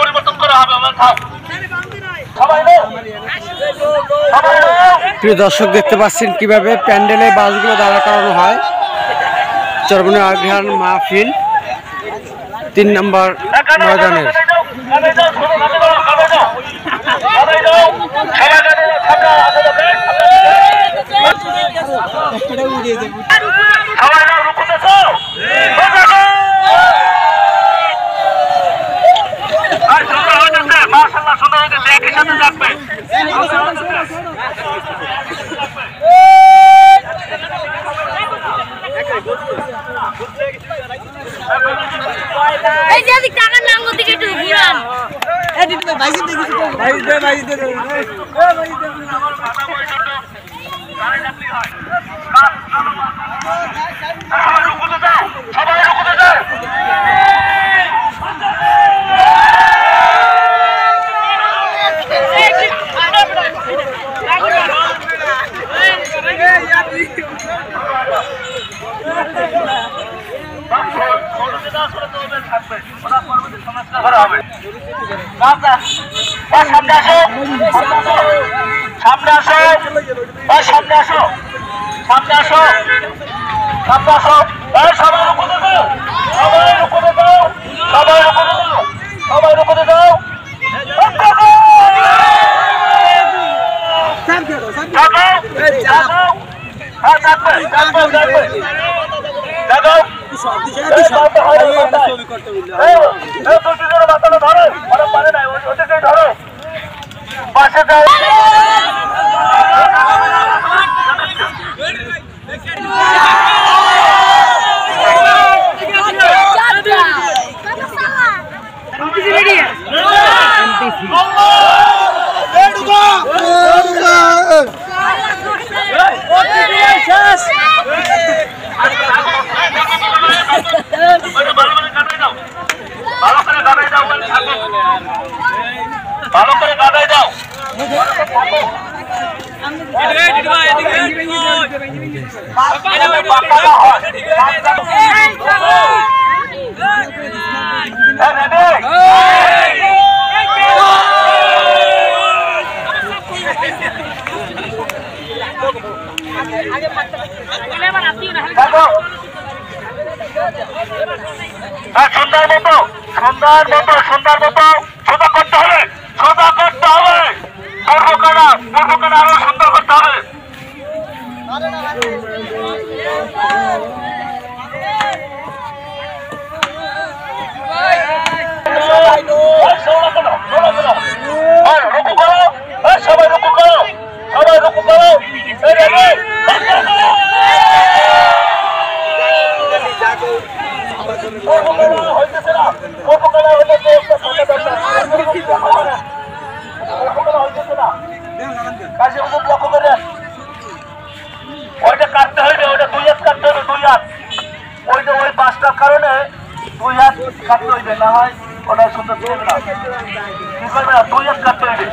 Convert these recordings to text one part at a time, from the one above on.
পরিবর্তন করা হবে আমার প্রিয় দর্শক দেখতে পাচ্ছেন কিভাবে প্যান্ডেলে বাসগুলো দাঁড়া করানো হয়। চরমনাই আগ্রহায়ণ মাহফিল ৩ নম্বর ময়দানের। মাশাআল্লাহ সুন্দর হয়েছে, একই সাথে থাকবে। এই যে দিক টাকার নাম করতে একটু ঘুরান। এই দিক ভাই ভাই দে ভাই দে ভাই দে ও ভাই দে আমার মাথা বইছটো গাড়ি লাগলি হয়। সবাই রুকুতে যাও, সবাই রুকুতে যাও। সামনে আসো, সামনে আসো, সামনে আসো, সামনে আসো, সামনে আসো। সবাই রুকুতে যাও, সবাই রুকুতে যাও, সবাই রুকুতে যাও, সবাই রুকুতে যাও। ভালো করে গাদাই দাও। সুন্দর মতো, সুন্দর মতো, সুন্দর মতো সোজা করতে হবে, সোজা করতে হবে। পূর্বকানা, পূর্বকানা আরো সুন্দর করতে হবে। রুকু করো, সবাই রুকু করো, সবাই রুকু করো। হইতেছে না, পূর্বকানা হইতেছে না, কাজে লক্ষ্য করেন। ওইটা কাটতে হইবে, ওইটা 2 হাত কাটতে হবে, 2 হাত। ওইটা ওই 5টার কারণে 2 হাত কাটতে হইবে, না হয় ওটা সুন্দর চলবে না। কি করবে না, 2 হাত কাটতে হইবে।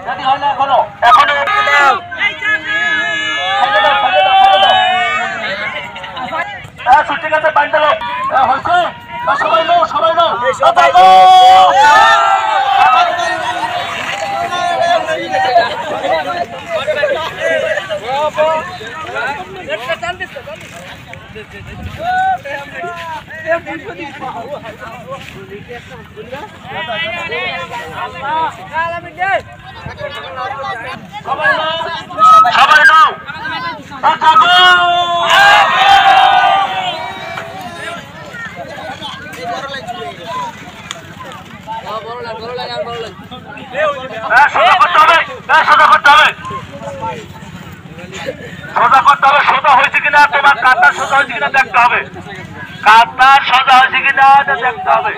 যদি হয় না এখনো, এখনো ঠিক আছে, বাইন্ডা লোক হয়েছে। সবাই নাও, সবাই নাও, সবাই নাও। সবাই নাও, সোজা করতে হবে, সোজা করতে হবে, সোজা করতে হবে। সোজা হয়েছে কিনা, তোমার কাঁটা সোজা হয়েছে কিনা দেখতে হবে, কাঁটা সোজা হয়েছে কিনা দেখতে হবে।